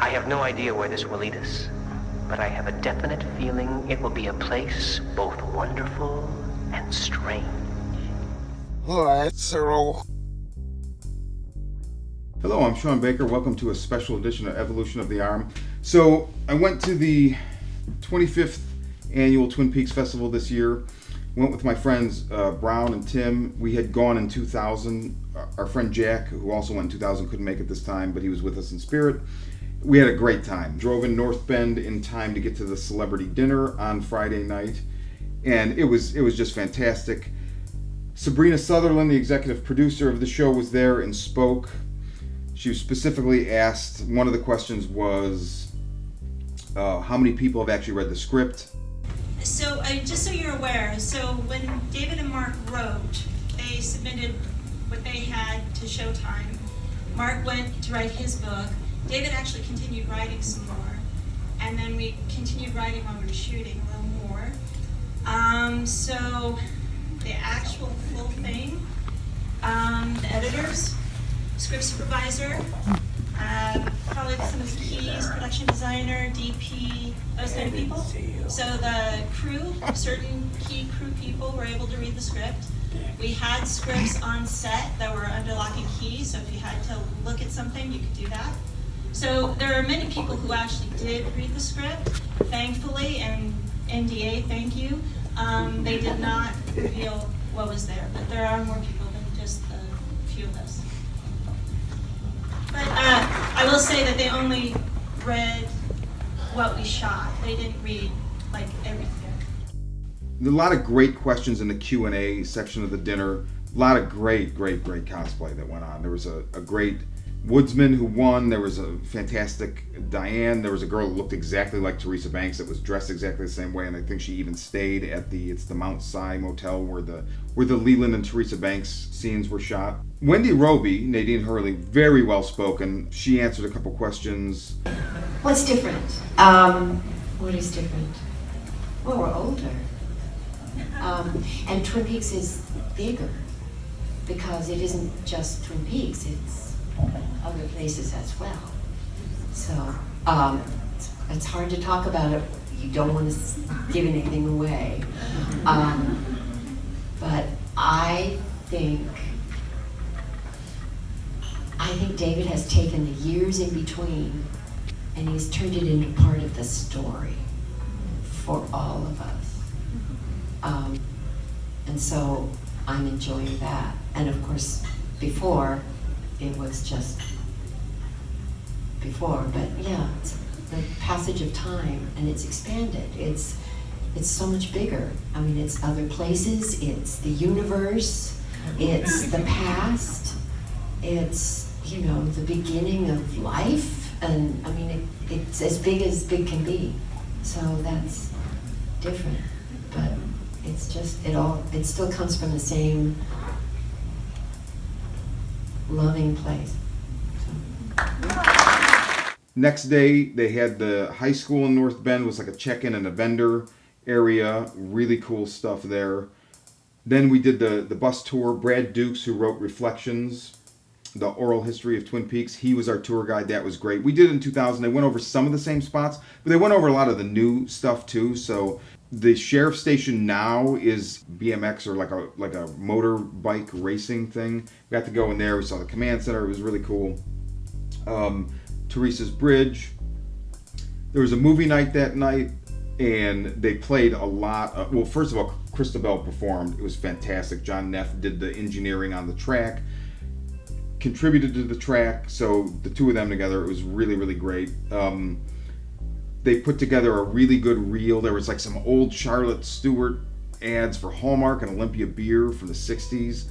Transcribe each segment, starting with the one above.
I have no idea where this will lead us, but I have a definite feeling it will be a place both wonderful and strange. Alright, Cyril. Hello, I'm Sean Baker. Welcome to a special edition of Evolution of the Arm. So, I went to the 25th annual Twin Peaks Festival this year. Went with my friends Brown and Tim. We had gone in 2000. Our friend Jack, who also went in 2000, couldn't make it this time, but he was with us in spirit. We had a great time. Drove in North Bend in time to get to the celebrity dinner on Friday night, and it was just fantastic. Sabrina Sutherland, the executive producer of the show, was there and spoke. She was specifically asked, one of the questions was, how many people have actually read the script? So, just so you're aware, so when David and Mark wrote, they submitted what they had to Showtime. Mark went to write his book. David actually continued writing some more. And then we continued writing while we were shooting a little more. So, the actual full thing, the editors, script supervisor, probably some of the keys, production designer, DP, those kind of people. So the crew, certain key crew people were able to read the script. We had scripts on set that were under lock and key, so if you had to look at something, you could do that. So there are many people who actually did read the script, thankfully, and NDA, thank you. They did not reveal what was there, but there are more people than just a few of us. But I will say that they only read what we shot. They didn't read like everything. A lot of great questions in the Q&A section of the dinner. A lot of great cosplay that went on. There was a great woodsman who won. There was a fantastic Diane. There was a girl that looked exactly like Teresa Banks that was dressed exactly the same way, and I think she even stayed at the Mount Si Motel where the Leland and Teresa Banks scenes were shot. Wendy Roby, Nadine Hurley, very well spoken. She answered a couple questions. What's different? What is different? Well, we're older. And Twin Peaks is bigger because it isn't just Twin Peaks, it's other places as well. So it's hard to talk about it. You don't want to give anything away. But I think David has taken the years in between and he's turned it into part of the story for all of us. And so I'm enjoying that. And of course, before, it was just before. But yeah, it's the passage of time and it's expanded. It's so much bigger. I mean, it's other places, it's the universe, it's the past, it's, the beginning of life. And I mean, it's as big can be. So that's different. But it's just, it still comes from the same loving place. So. Next day, they had the high school in North Bend, was like a check-in and a vendor area. Really cool stuff there. Then we did the bus tour. Brad Dukes, who wrote Reflections, the oral history of Twin Peaks, he was our tour guide. That was great. We did it in 2000. They went over some of the same spots, but they went over a lot of the new stuff too. So the sheriff station now is BMX or like a motorbike racing thing. We got to go in there. We saw the command center. It was really cool. Teresa's Bridge. There was a movie night that night, and they played a lot. Well, first of all, Christabel performed. It was fantastic. John Neff did the engineering on the track, contributed to the track. So the two of them together, it was really great. They put together a really good reel. There was like some old Charlotte Stewart ads for Hallmark and Olympia Beer from the 60s.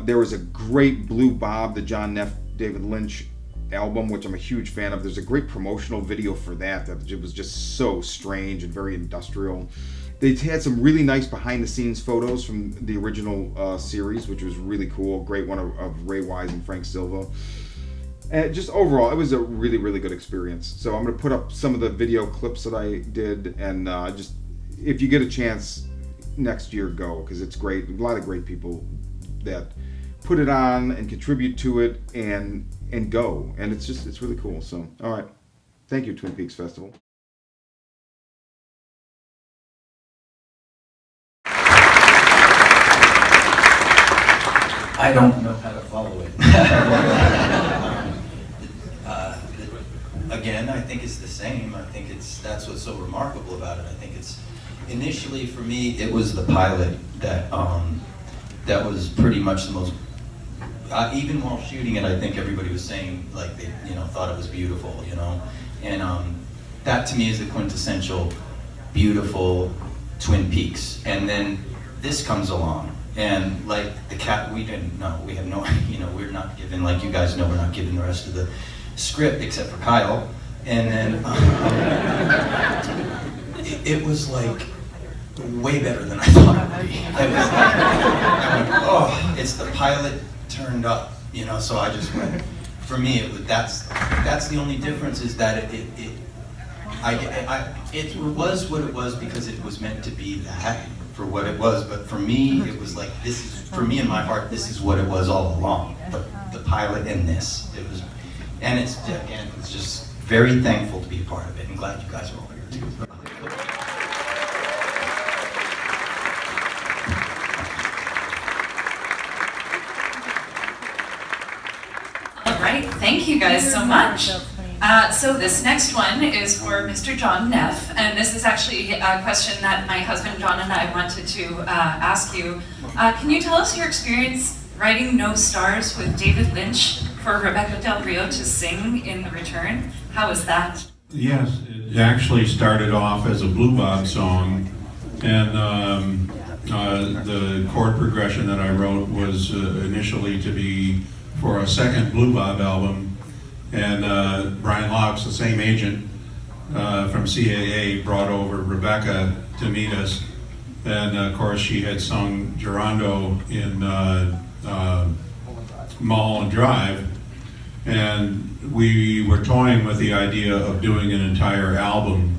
There was a great Blue Bob, the John Neff, David Lynch album, which I'm a huge fan of. There's a great promotional video for that it was just so strange and very industrial. They had some really nice behind the scenes photos from the original series, which was really cool. Great one of Ray Wise and Frank Silva. And just overall, it was a really good experience. So I'm going to put up some of the video clips that I did, and just if you get a chance next year, go, because it's great. A lot of great people that put it on and contribute to it and go, and it's really cool. So all right. Thank you, Twin Peaks Festival. I don't know how to follow it. Again, I think it's the same. I think that's what's so remarkable about it. I think it's initially for me, it was the pilot that that was pretty much the most. Even while shooting it, I think everybody was saying like they thought it was beautiful, and that to me is the quintessential beautiful Twin Peaks. And then this comes along. And like the cat, we didn't know. We have no, we're not given, like you guys know, we're not given the rest of the script except for Kyle. And then it was like way better than I thought it would be. I went, oh, it's the pilot turned up, So I just went. For me, that's the only difference is that it was what it was because it was meant to be that. For what it was, but for me, it was like this is for me in my heart. This is what it was all along. The pilot and this, it was, and it's again, it's just very thankful to be a part of it. And glad you guys are all here too. All right, thank you guys so much. So this next one is for Mr. John Neff, and this is actually a question that my husband John and I wanted to ask you. Can you tell us your experience writing No Stars with David Lynch for Rebecca Del Rio to sing in The Return? How was that? Yes, it actually started off as a Blue Bob song, and the chord progression that I wrote was initially to be for a second Blue Bob album. And Brian Laux, the same agent from CAA, brought over Rebecca to meet us. And of course, she had sung Gerondo in Mulholland Drive. And we were toying with the idea of doing an entire album.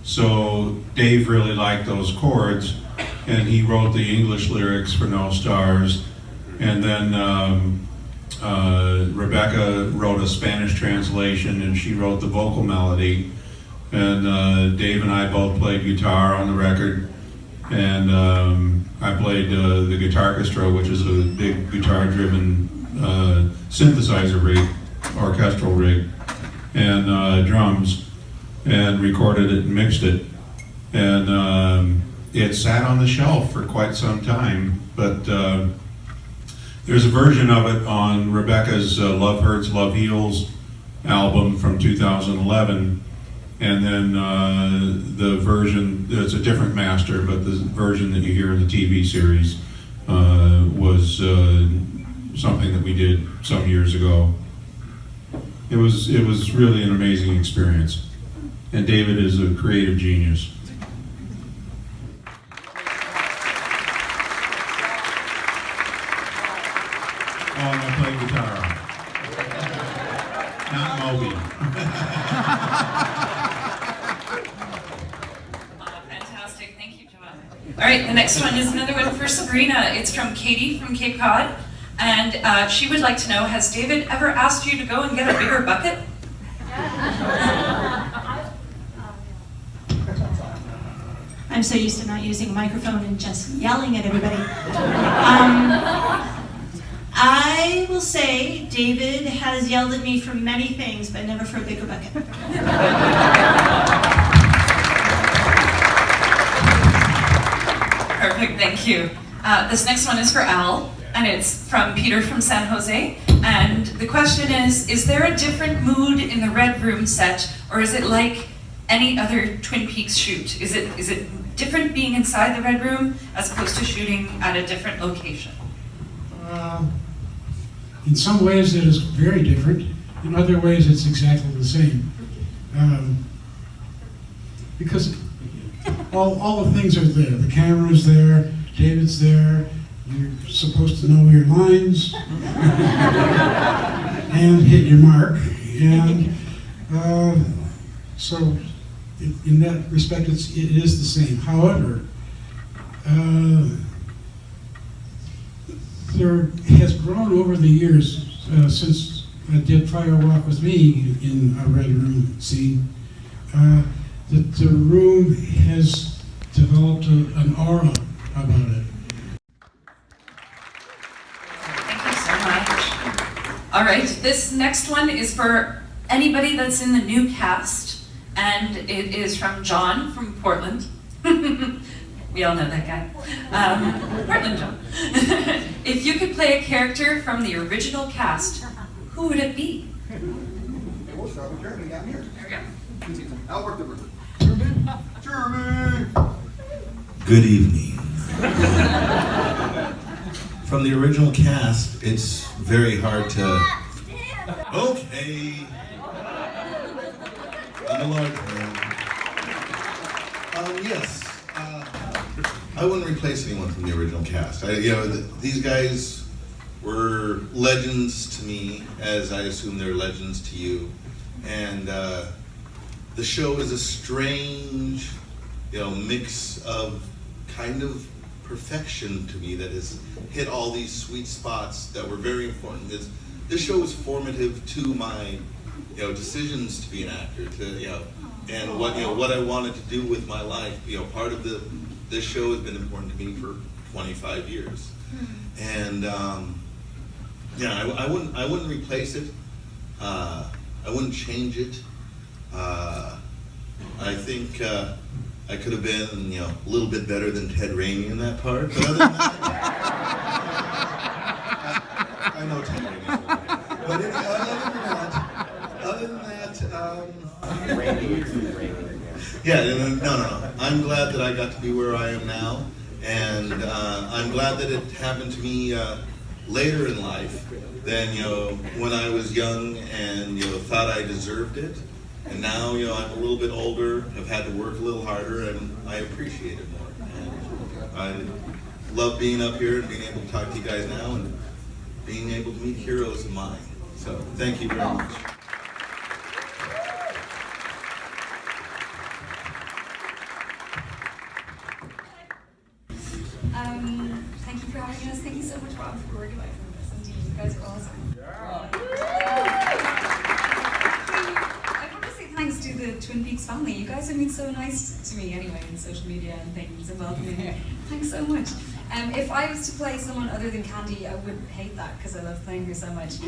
So Dave really liked those chords, and he wrote the English lyrics for No Stars. And then Rebecca wrote a Spanish translation, and she wrote the vocal melody. And Dave and I both played guitar on the record. And I played the Guitarchestra, which is a big guitar-driven synthesizer rig, orchestral rig, and drums, and recorded it and mixed it. And it sat on the shelf for quite some time, but there's a version of it on Rebecca's Love Hurts, Love Heals album from 2011, and then the version, it's a different master, but the version that you hear in the TV series was something that we did some years ago. It was really an amazing experience, and David is a creative genius. Oh, I play guitar. Not Moby. Fantastic, thank you, John. All right, the next one is another one for Sabrina. It's from Katie from Cape Cod, and she would like to know, has David ever asked you to go and get a bigger bucket? I'm so used to not using a microphone and just yelling at everybody. I will say David has yelled at me for many things, but never for a bigger bucket. Perfect, thank you. This next one is for Al, and it's from Peter from San Jose. And the question is there a different mood in the Red Room set, or is it like any other Twin Peaks shoot? Is it different being inside the Red Room as opposed to shooting at a different location? In some ways it is very different. In other ways it's exactly the same. Because all the things are there. The camera's there, David's there, you're supposed to know your lines and hit your mark. And so in that respect it is the same. However, there has grown over the years since did Fire Walk with Me in a Red Room scene, that the room has developed an aura about it. Thank you so much. All right, this next one is for anybody that's in the new cast, and it is from John from Portland. We all know that guy. Portland John. If you could play a character from the original cast, who would it be? We'll start with Jeremy down here. There we go. Albert Jeremy! Good evening. From the original cast, it's very hard to... Okay. I'm a large man. Yes. I wouldn't replace anyone from the original cast. These guys were legends to me, as I assume they're legends to you. And the show is a strange, mix of kind of perfection to me that has hit all these sweet spots that were very important. This show was formative to my, decisions to be an actor, and what I wanted to do with my life. Part of this show has been important to me for 25 years, and I wouldn't replace it. I wouldn't change it. I think I could have been, a little bit better than Ted Raimi in that part. But other than that, I know Ted Raimi. But other than that, no. I'm glad that I got to be where I am now, and I'm glad that it happened to me later in life than when I was young and thought I deserved it. And now, I'm a little bit older, I've had to work a little harder, and I appreciate it more. And I love being up here and being able to talk to you guys now and being able to meet heroes of mine. So, thank you very much. Thank you for having us. Thank you so much, Rob, for organizing this. Indeed, you guys are awesome. Thanks to the Twin Peaks family. You guys have been so nice to me anyway in social media and things and welcoming me. Thanks so much. If I was to play someone other than Candy, I would hate that because I love playing her so much.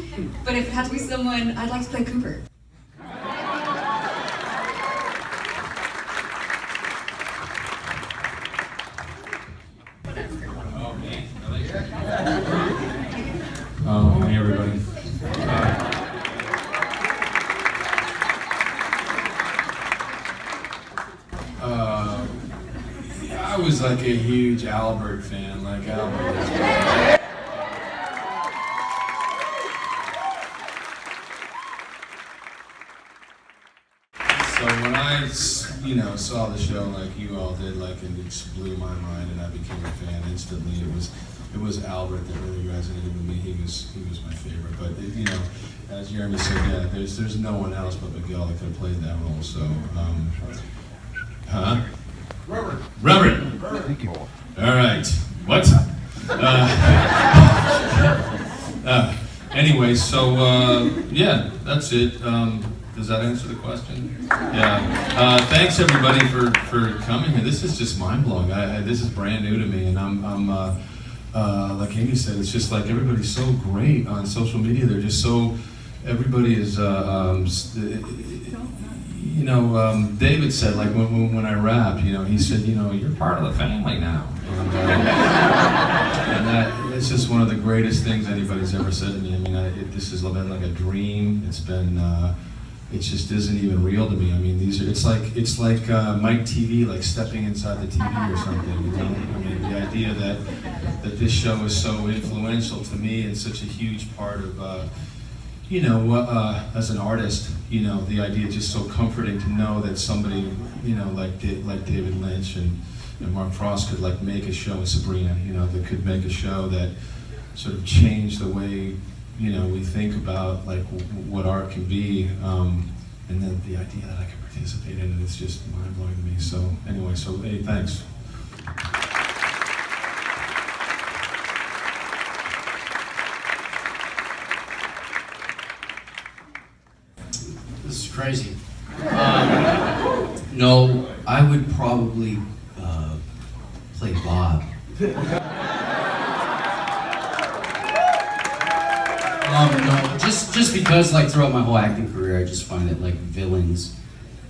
But if it had to be someone, I'd like to play Cooper. Hey everybody. I was like a huge Albert fan, like Albert. So when I, saw the show like you all did, it just blew my mind, and I became a fan instantly. It was Albert that really resonated with me. He was my favorite. But as Jeremy said, yeah, there's no one else but Miguel that could have played that role. So, Reverend. Thank you. All right. What? Anyway, so yeah, that's it. Does that answer the question? Yeah. Thanks everybody for coming here. This is just mind blowing. This is brand new to me, and I'm like Amy said, it's just like everybody's so great on social media. They're just so, everybody is, David said, like when I rapped, he said, you're part of the family now. And that, it's just one of the greatest things anybody's ever said to me. I mean, this has been like a dream. It's been, it just isn't even real to me. I mean, it's like Mike TV, like stepping inside the TV or something. I mean, the idea that this show is so influential to me and such a huge part of, as an artist, the idea is just so comforting to know that somebody, like David Lynch and Mark Frost could like make a show in Sabrina, that could make a show that sort of changed the way, we think about like what art can be, and then the idea that I can participate in it is just mind-blowing to me. So anyway, hey, thanks. crazy. No, I would probably play Bob. No, just because like throughout my whole acting career, I just find that like villains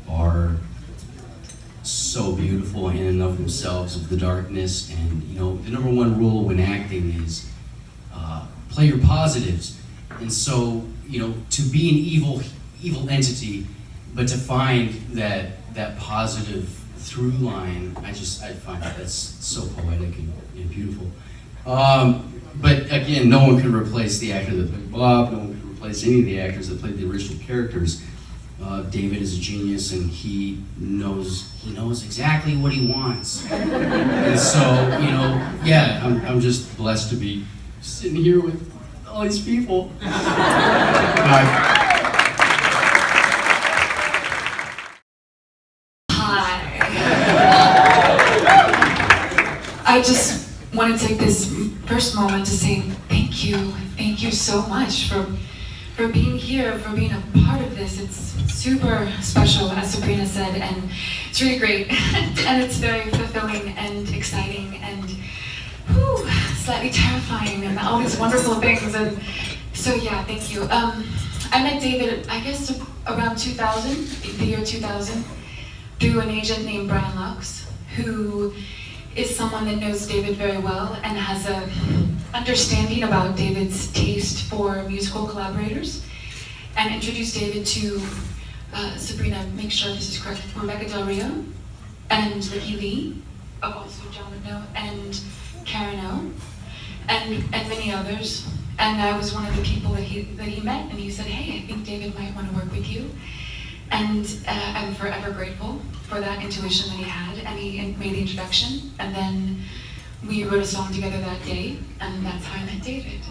are so beautiful in and of themselves, of the darkness, and you know the number one rule when acting is play your positives. And so you know to be an evil entity, but to find that positive through line, I find that's so poetic and beautiful. But again, no one can replace the actor that played Bob. No one can replace any of the actors that played the original characters. David is a genius, and he knows exactly what he wants. And so, you know, yeah, I'm just blessed to be sitting here with all these people. I just want to take this first moment to say thank you so much for being here, for being a part of this. It's super special, as Sabrina said, and it's really great, and it's very fulfilling and exciting and slightly terrifying and all these wonderful things. And so yeah, thank you. I met David, I guess around 2000, the year 2000, through an agent named Brian Lux, who is someone that knows David very well and has a understanding about David's taste for musical collaborators, and introduced David to Sabrina, make sure this is correct, Rebecca Del Rio, and Vicky Lee, also John would know, and Karen O, and many others. And I was one of the people that he met, and he said, hey, I think David might want to work with you. And I'm forever grateful for that intuition that he had, and he made the introduction, and then we wrote a song together that day, and that's how I met David.